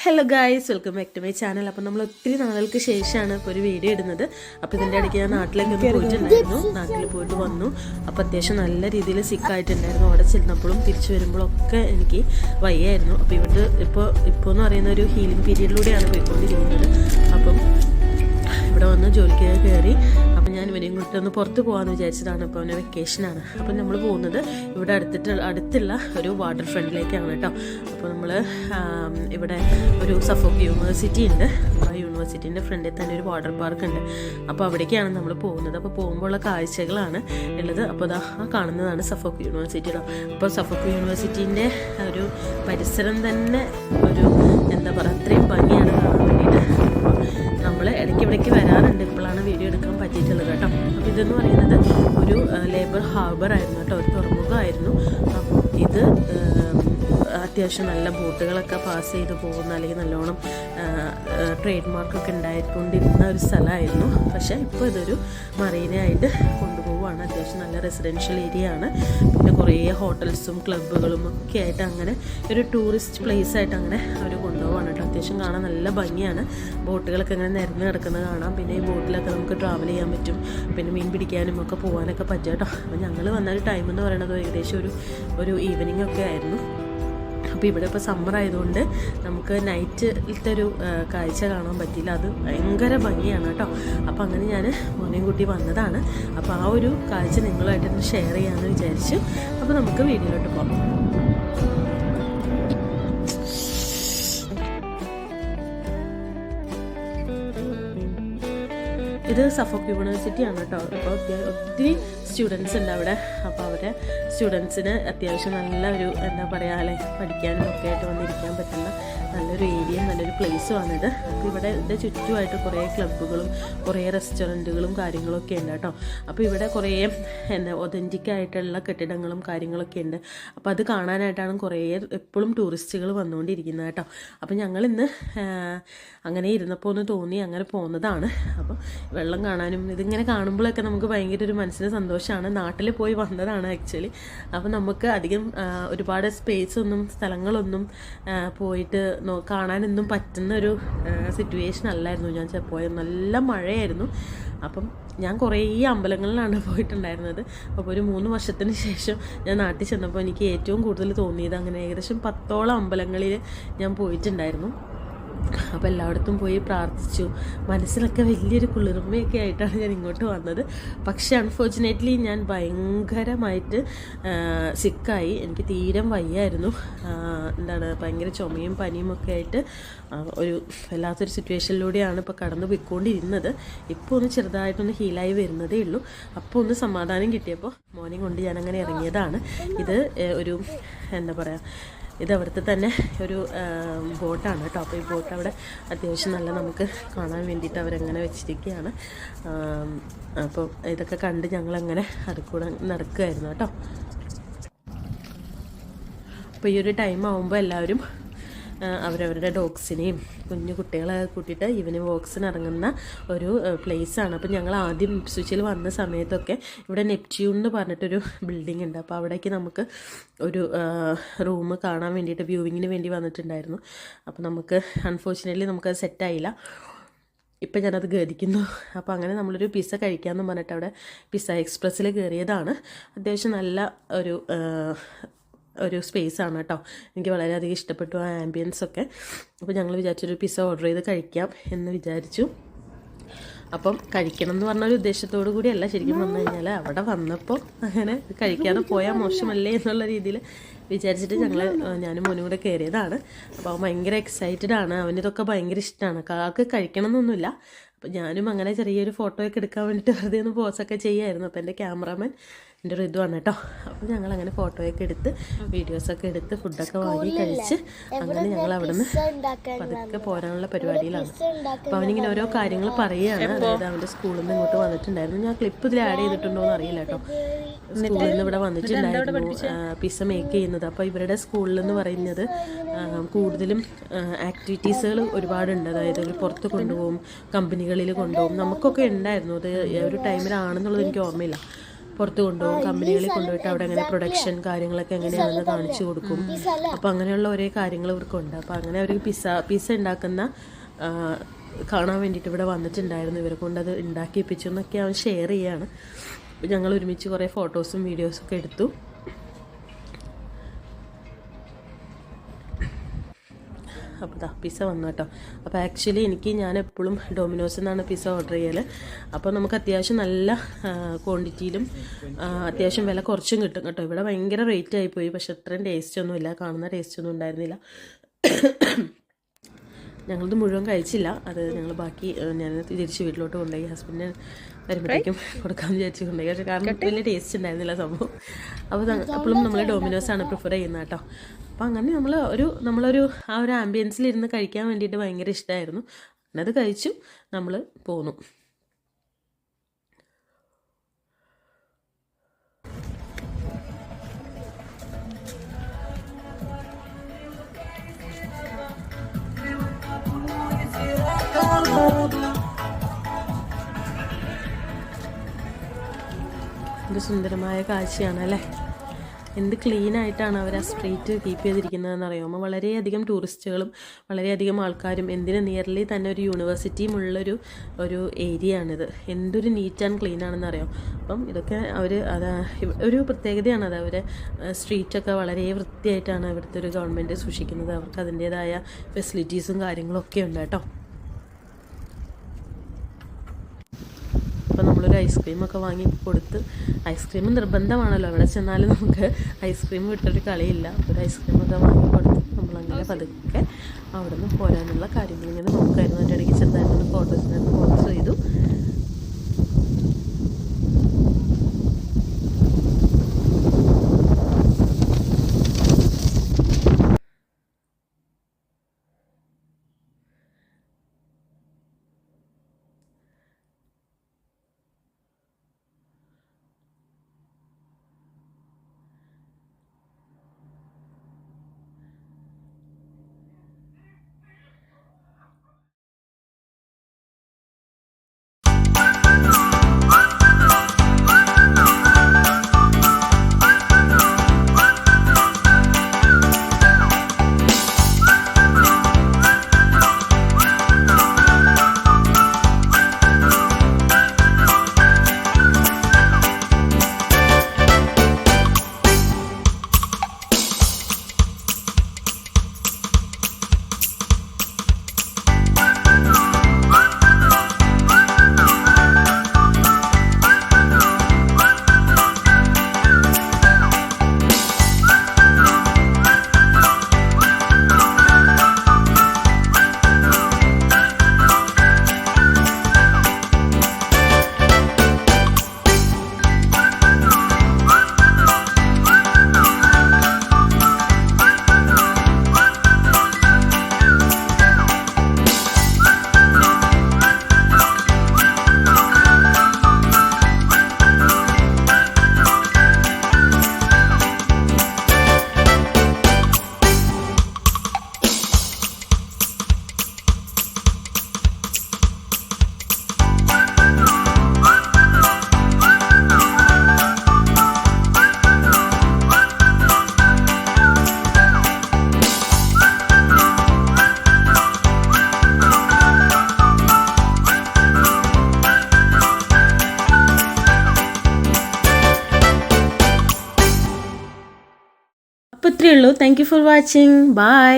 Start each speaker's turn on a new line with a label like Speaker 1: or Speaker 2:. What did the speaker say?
Speaker 1: Hello guys, welcome back to my channel. അപ്പോൾ നമ്മൾ ഒത്തിരി നാളുകൾക്ക് ശേഷമാണ് ഇപ്പോൾ ഒരു വീഡിയോ ഇടുന്നത്. അപ്പോൾ ഇതിൻ്റെ ഇടയ്ക്ക് ഞാൻ നാട്ടിലേക്ക് ഒന്ന് പോയിട്ടുണ്ടായിരുന്നു. നാട്ടിൽ പോയിട്ട് വന്നു. അപ്പോൾ അത്യാവശ്യം നല്ല രീതിയിൽ സിക്കായിട്ടുണ്ടായിരുന്നു. അവിടെ ചെന്നപ്പോഴും തിരിച്ചു വരുമ്പോഴൊക്കെ എനിക്ക് വയ്യായിരുന്നു. അപ്പോൾ ഇപ്പോൾ എന്ന് പറയുന്ന ഒരു ഹീലിംഗ് പീരീഡിലൂടെയാണ് പോയിക്കൊണ്ടിരിക്കുന്നത്. അപ്പം ഇവിടെ വന്ന് ജോലിക്ക് കയറി. അപ്പം ഞാൻ ഇവനെയും കൂട്ടി ഒന്ന് പുറത്ത് പോകാമെന്ന് വിചാരിച്ചതാണ്. ഇപ്പോൾ അവനെ വെക്കേഷനാണ്. അപ്പം നമ്മൾ പോകുന്നത് ഇവിടെ അടുത്തുള്ള ഒരു വാട്ടർ ഫ്രണ്ടിലേക്കാണ് കേട്ടോ. അപ്പോൾ നമ്മൾ ഇവിടെ ഒരു സഫോക്ക് യൂണിവേഴ്സിറ്റി ഉണ്ട്. ആ യൂണിവേഴ്സിറ്റീൻ്റെ ഫ്രണ്ടിൽ തന്നെ ഒരു വാട്ടർ പാർക്ക് ഉണ്ട്. അപ്പോൾ അവിടേക്കാണ് നമ്മൾ പോകുന്നത്. അപ്പോൾ പോകുമ്പോഴുള്ള കാഴ്ചകളാണ് ഉള്ളത്. അപ്പോൾ അതാ ആ കാണുന്നതാണ് സഫോക്ക് യൂണിവേഴ്സിറ്റിയുടെ. അപ്പോൾ സഫോക്ക് യൂണിവേഴ്സിറ്റീൻ്റെ ഒരു പരിസരം തന്നെ ഒരു എന്താ പറയുക, അത്രയും ഭംഗിയാണ് കാണാൻ വേണ്ടിയിട്ട്. നമ്മൾ ഇടയ്ക്ക് വരാറുണ്ട്. ഇപ്പോഴാണ് വീഡിയോ എടുക്കാൻ പറ്റിയിട്ടുള്ളത് കേട്ടോ. അപ്പോൾ ഇതെന്ന് പറയുന്നത് ഒരു ലേബർ ഹാർബർ ആയിരുന്നു കേട്ടോ, ഒരു തുറമുഖമായിരുന്നു. അപ്പോൾ ഇത് അത്യാവശ്യം നല്ല ബോട്ടുകളൊക്കെ പാസ് ചെയ്ത് പോകുന്ന, അല്ലെങ്കിൽ നല്ലോണം ട്രേഡ് മാർക്കൊക്കെ ഉണ്ടായിക്കൊണ്ടിരുന്ന ഒരു സ്ഥലമായിരുന്നു. പക്ഷേ ഇപ്പോൾ ഇതൊരു മറീനയായിട്ട് കൊണ്ടുപോവുകയാണ്. അത്യാവശ്യം നല്ല റെസിഡൻഷ്യൽ ഏരിയ ആണ്. പിന്നെ കുറേ ഹോട്ടൽസും ക്ലബ്ബുകളും ഒക്കെ ആയിട്ട് അങ്ങനെ ഒരു ടൂറിസ്റ്റ് പ്ലേസ് ആയിട്ട് അങ്ങനെ അവർ കൊണ്ടുപോവാണ് കേട്ടോ. അത്യാവശ്യം കാണാൻ നല്ല ഭംഗിയാണ്. ബോട്ടുകളൊക്കെ അങ്ങനെ നിരന്ന് കിടക്കുന്നത് കാണാം. പിന്നെ ഈ ബോട്ടിലൊക്കെ നമുക്ക് ട്രാവൽ ചെയ്യാൻ പറ്റും. പിന്നെ മീൻ പിടിക്കാനും ഒക്കെ പോകാനൊക്കെ പറ്റും കേട്ടോ. അപ്പോൾ ഞങ്ങൾ വന്നൊരു ടൈം എന്ന് പറയുന്നത് ഏകദേശം ഒരു ഈവനിങ് ഒക്കെ ആയിരുന്നു. അപ്പോൾ ഇവിടെ ഇപ്പോൾ സമ്മർ ആയതുകൊണ്ട് നമുക്ക് നൈറ്റിലത്തെ ഒരു കാഴ്ച കാണാൻ പറ്റിയില്ല. അത് ഭയങ്കര ഭംഗിയാണ് കേട്ടോ. അപ്പോൾ അങ്ങനെ ഞാൻ മോനെയും കൂട്ടി വന്നതാണ്. അപ്പോൾ ആ ഒരു കാഴ്ച നിങ്ങളുമായിട്ടൊന്ന് ഷെയർ ചെയ്യാമെന്ന് വിചാരിച്ചു. അപ്പോൾ നമുക്ക് വീഡിയോയിലോട്ട് പോകാം. ഇത് സഫോക്ക് യൂണിവേഴ്സിറ്റി ആണ് കേട്ടോ. അപ്പോൾ ഒത്തിരി സ്റ്റുഡൻസ് ഉണ്ട് അവിടെ. അപ്പോൾ അവരെ സ്റ്റുഡൻസിന് അത്യാവശ്യം നല്ല ഒരു എന്താ പറയുക, അല്ലെ, പഠിക്കാനും ഒക്കെ ആയിട്ട് വന്നിരിക്കാൻ പറ്റുന്ന നല്ലൊരു ഏരിയയും നല്ലൊരു പ്ലേസുമാണിത്. അപ്പോൾ ഇതിൻ്റെ ചുറ്റുമായിട്ട് കുറേ ക്ലബ്ബുകളും കുറേ റെസ്റ്റോറൻറ്റുകളും കാര്യങ്ങളൊക്കെ ഉണ്ട് കേട്ടോ. അപ്പോൾ ഇവിടെ കുറേ ഒതൻറ്റിക്കായിട്ടുള്ള കെട്ടിടങ്ങളും കാര്യങ്ങളൊക്കെ ഉണ്ട്. അപ്പോൾ അത് കാണാനായിട്ടാണ് കുറേ എപ്പോഴും ടൂറിസ്റ്റുകൾ വന്നുകൊണ്ടിരിക്കുന്നത് കേട്ടോ. അപ്പോൾ ഞങ്ങളിന്ന് അങ്ങനെ ഇരുന്നപ്പോൾ ഒന്ന് തോന്നി അങ്ങനെ പോകുന്നതാണ്. അപ്പോൾ വെള്ളം കാണാനും ഇതിങ്ങനെ കാണുമ്പോഴൊക്കെ നമുക്ക് ഭയങ്കര ഒരു മനസ്സിന് സന്തോഷമാണ്. നാട്ടിൽ പോയി വന്നതാണ് ആക്ച്വലി. അപ്പോൾ നമുക്ക് അധികം ഒരുപാട് സ്ഥലങ്ങളൊന്നും പോയിട്ട് കാണാനൊന്നും പറ്റുന്ന ഒരു സിറ്റുവേഷൻ അല്ലായിരുന്നു ഞാൻ പോയത്. നല്ല മഴയായിരുന്നു. അപ്പം ഞാൻ കുറേ അമ്പലങ്ങളിലാണ് പോയിട്ടുണ്ടായിരുന്നത്. അപ്പോൾ ഒരു 3 വർഷത്തിന് ശേഷം ഞാൻ നാട്ടിൽ ചെന്നപ്പോൾ എനിക്ക് ഏറ്റവും കൂടുതൽ തോന്നിയത് അങ്ങനെ ഏകദേശം 10ഓളം അമ്പലങ്ങളിൽ ഞാൻ പോയിട്ടുണ്ടായിരുന്നു. അപ്പോൾ എല്ലായിടത്തും പോയി പ്രാർത്ഥിച്ചു. മനസ്സിലൊക്കെ വലിയൊരു കുളിർമയൊക്കെ ആയിട്ടാണ് ഞാൻ ഇങ്ങോട്ട് വന്നത്. പക്ഷേ അൺഫോർച്ചുനേറ്റ്ലി ഞാൻ ഭയങ്കരമായിട്ട് സിക്കായി. എനിക്ക് തീരെ വയ്യായിരുന്നു. ഭയങ്കര ചുമയും പനിയും ഒക്കെ ആയിട്ട് ഒരു വല്ലാത്തൊരു സിറ്റുവേഷനിലൂടെയാണ് ഇപ്പോൾ കടന്നു പോയിക്കൊണ്ടിരുന്നത്. ഇപ്പോൾ ഒന്ന് ചെറുതായിട്ടൊന്ന് ഹീലായി വരുന്നതേ ഉള്ളൂ. അപ്പോൾ ഒന്ന് സമാധാനം കിട്ടിയപ്പോൾ മോനെ കൊണ്ട് ഞാനങ്ങനെ ഇറങ്ങിയതാണ്. ഇത് ഒരു എന്താ പറയുക, ഇത് അവിടുത്തെ തന്നെ ഒരു ബോട്ടാണ് കേട്ടോ. അപ്പോൾ ഈ ബോട്ട് അവിടെ അത്യാവശ്യം നല്ല നമുക്ക് കാണാൻ വേണ്ടിയിട്ട് അവരങ്ങനെ വെച്ചിരിക്കുകയാണ്. അപ്പോൾ ഇതൊക്കെ കണ്ട് ഞങ്ങളങ്ങനെ അതുകൂടെ നടക്കുകയായിരുന്നു കേട്ടോ. അപ്പോൾ ഈ ഒരു ടൈം ആകുമ്പോൾ എല്ലാവരും അവരവരുടെ ഡോഗ്സിനെയും കുഞ്ഞു കുട്ടികളെ കൂട്ടിയിട്ട് ഈവനിങ് വാക്സിന് ഇറങ്ങുന്ന ഒരു പ്ലേസാണ്. അപ്പോൾ ഞങ്ങൾ ആദ്യം ഇപ്സ്വിച്ചിൽ വന്ന സമയത്തൊക്കെ ഇവിടെ നെപ്റ്റ്യൂൺ എന്ന് പറഞ്ഞിട്ടൊരു ബിൽഡിംഗ് ഉണ്ട്. അപ്പോൾ അവിടേക്ക് നമുക്ക് ഒരു റൂം കാണാൻ വേണ്ടിയിട്ട് വ്യൂവിങ്ങിന് വേണ്ടി വന്നിട്ടുണ്ടായിരുന്നു. അപ്പോൾ നമുക്ക് അൺഫോർച്ചുനേറ്റ്ലി നമുക്കത് സെറ്റായില്ല. ഇപ്പം ഞാനത് ഗതിക്കുന്നു. അപ്പോൾ അങ്ങനെ നമ്മളൊരു പിസ്സ കഴിക്കാമെന്ന് പറഞ്ഞിട്ട് അവിടെ പിസ്സ എക്സ്പ്രസ്സിൽ കയറിയതാണ്. അത്യാവശ്യം നല്ല ഒരു സ്പേസാണ് കേട്ടോ. എനിക്ക് വളരെയധികം ഇഷ്ടപ്പെട്ടു ആ ആംബിയൻസൊക്കെ. അപ്പോൾ ഞങ്ങൾ വിചാരിച്ചൊരു പിസ്സ ഓർഡർ ചെയ്ത് കഴിക്കാം എന്ന് വിചാരിച്ചു. അപ്പം കഴിക്കണം എന്ന് പറഞ്ഞൊരു ഉദ്ദേശത്തോടു കൂടിയല്ല ശരിക്കും വന്നു കഴിഞ്ഞാൽ അവിടെ വന്നപ്പോൾ അങ്ങനെ കഴിക്കാതെ പോയാൽ മോശമല്ലേ എന്നുള്ള രീതിയിൽ വിചാരിച്ചിട്ട് ഞാനും മോനും കൂടെ കയറിയതാണ്. അപ്പോൾ അവൻ ഭയങ്കര എക്സൈറ്റഡ് ആണ്. അവനിതൊക്കെ ഭയങ്കര ഇഷ്ടമാണ്. ആൾക്ക് കഴിക്കണം എന്നൊന്നുമില്ല. അപ്പോൾ ഞാനും അങ്ങനെ ചെറിയൊരു ഫോട്ടോയൊക്കെ എടുക്കാൻ വേണ്ടിയിട്ട് വെറുതെ ഒന്ന് പോസൊക്കെ ചെയ്യായിരുന്നു. അപ്പോൾ എൻ്റെ ക്യാമറാമാൻ എൻ്റെ ഒരു ഇതുമാണ് കേട്ടോ. അപ്പോൾ ഞങ്ങളങ്ങനെ ഫോട്ടോയൊക്കെ എടുത്ത് വീഡിയോസൊക്കെ എടുത്ത് ഫുഡൊക്കെ വാങ്ങി കഴിച്ച് അങ്ങനെ ഞങ്ങൾ അവിടെ നിന്ന് പതുക്കെ പോരാനുള്ള പരിപാടിയിലാണ്. അപ്പോൾ അവനിങ്ങനെ ഓരോ കാര്യങ്ങൾ പറയുകയാണ്. അതായത് അവൻ്റെ സ്കൂളിൽ നിന്ന് ഇങ്ങോട്ട് വന്നിട്ടുണ്ടായിരുന്നു. ഞാൻ ക്ലിപ്പ് ഇതിൽ ആഡ് ചെയ്തിട്ടുണ്ടോ എന്ന് അറിയില്ല കേട്ടോ. സ്കൂളിൽ നിന്ന് ഇവിടെ വന്നിട്ടുണ്ടായിരുന്നു പിസ്സ മേക്ക് ചെയ്യുന്നത്. അപ്പോൾ ഇവരുടെ സ്കൂളിൽ എന്ന് പറയുന്നത് കൂടുതലും ആക്ടിവിറ്റീസുകൾ ഒരുപാടുണ്ട്. അതായത് ഇവർ പുറത്ത് കൊണ്ടുപോകും, കമ്പനികളിൽ കൊണ്ടുപോകും. നമുക്കൊക്കെ ഉണ്ടായിരുന്നു. അത് ഒരു ടൈമിലാണെന്നുള്ളത് എനിക്ക് ഓർമ്മയില്ല. പുറത്ത് കൊണ്ടുപോകും, കമ്പനികളിൽ കൊണ്ടുപോയിട്ട് അവിടെ അങ്ങനെ പ്രൊഡക്ഷൻ കാര്യങ്ങളൊക്കെ എങ്ങനെയാണെന്ന് കാണിച്ചു കൊടുക്കും. അപ്പോൾ അങ്ങനെയുള്ള ഒരേ കാര്യങ്ങൾ ഇവർക്കുണ്ട്. അപ്പോൾ അങ്ങനെ അവർ പിസ്സ ഉണ്ടാക്കുന്ന കാണാൻ വേണ്ടിയിട്ട് ഇവിടെ വന്നിട്ടുണ്ടായിരുന്നു. ഇവരെ കൊണ്ടത് ഉണ്ടാക്കിപ്പിച്ചു എന്നൊക്കെ അവൻ ഷെയർ ചെയ്യാണ്. ഞങ്ങൾ ഒരുമിച്ച് കുറേ ഫോട്ടോസും വീഡിയോസൊക്കെ എടുത്തു. അപ്പോൾ പിസ്സ വന്നു കേട്ടോ. അപ്പോൾ ആക്ച്വലി ഞാൻ എപ്പോഴും ഡൊമിനോസിൽ നിന്നാണ് പിസ്സ ഓർഡർ ചെയ്യൽ. അപ്പോൾ നമുക്ക് അത്യാവശ്യം നല്ല ക്വാണ്ടിറ്റിയിലും അത്യാവശ്യം വില കുറച്ചും കിട്ടും കേട്ടോ. ഇവിടെ ഭയങ്കര റേറ്റ് ആയിപ്പോയി, പക്ഷെ അത്രയും ടേസ്റ്റൊന്നുമില്ല, കാണുന്ന ടേസ്റ്റൊന്നും ഉണ്ടായിരുന്നില്ല. ഞങ്ങളത് മുഴുവൻ കഴിച്ചില്ല. അത് ഞങ്ങൾ ബാക്കി ഞാൻ തിരിച്ച് വീട്ടിലോട്ട് കൊണ്ടുപോയി. ഹസ്ബൻഡിന് വരുമ്പോഴേക്കും കൊടുക്കാമെന്ന് വിചാരിച്ചു കൊണ്ടുപോയി. പക്ഷേ കാരണം വലിയ ടേസ്റ്റ് ഉണ്ടായിരുന്നില്ല സംഭവം. അപ്പോൾ അപ്പോഴും നമ്മൾ ഡൊമിനോസാണ് പ്രിഫർ ചെയ്യുന്നത് കേട്ടോ. അപ്പോൾ അങ്ങനെ നമ്മളൊരു ആ ഒരു ആംബിയൻസിലിരുന്ന് കഴിക്കാൻ വേണ്ടിയിട്ട് ഭയങ്കര ഇഷ്ടമായിരുന്നു. അങ്ങനെ അത് കഴിച്ചു, നമ്മൾ പോന്നു. ഒരു സുന്ദരമായ കാഴ്ചയാണ് അല്ലേ. എന്ത് ക്ലീനായിട്ടാണ് അവർ ആ സ്ട്രീറ്റ് കീപ്പ് ചെയ്തിരിക്കുന്നതെന്ന് അറിയാമോ. വളരെയധികം ടൂറിസ്റ്റുകളും വളരെയധികം ആൾക്കാരും, നിയർലി തന്നെ ഒരു യൂണിവേഴ്സിറ്റിയും ഉള്ളൊരു ഏരിയ ആണിത്. എന്തൊരു നീറ്റ് ആൻഡ് ക്ലീൻ ആണെന്ന് അറിയാം. അപ്പം ഇതൊക്കെ ഒരു പ്രത്യേകതയാണ്. അത് അവരെ സ്ട്രീറ്റൊക്കെ വളരെ വൃത്തിയായിട്ടാണ് ഇവിടുത്തെ ഒരു ഗവൺമെൻറ് സൂക്ഷിക്കുന്നത്. അവർക്ക് അതിൻ്റേതായ ഫെസിലിറ്റീസും കാര്യങ്ങളും ഒക്കെ ഉണ്ട് കേട്ടോ. അപ്പോൾ നമ്മളൊരു ഐസ്ക്രീമൊക്കെ വാങ്ങി കൊടുത്ത്, ഐസ്ക്രീം നിർബന്ധമാണല്ലോ അവിടെ ചെന്നാലും, നമുക്ക് ഐസ്ക്രീം വിട്ടൊരു കളിയില്ല. ഒരു ഐസ്ക്രീമൊക്കെ വാങ്ങി കൊടുത്ത് നമ്മളങ്ങനെ പതുക്കെ അവിടെ നിന്ന് പോരാനുള്ള കാര്യങ്ങളിങ്ങനെ നോക്കായിരുന്നു. അതിൻ്റെ ഇടയ്ക്ക് ചെറുതായിട്ടൊന്ന് ഫോട്ടോസ് ചെയ്തു. അപ്പോൾ ഇത്രയേ ഉള്ളൂ. Thank you for watching. By.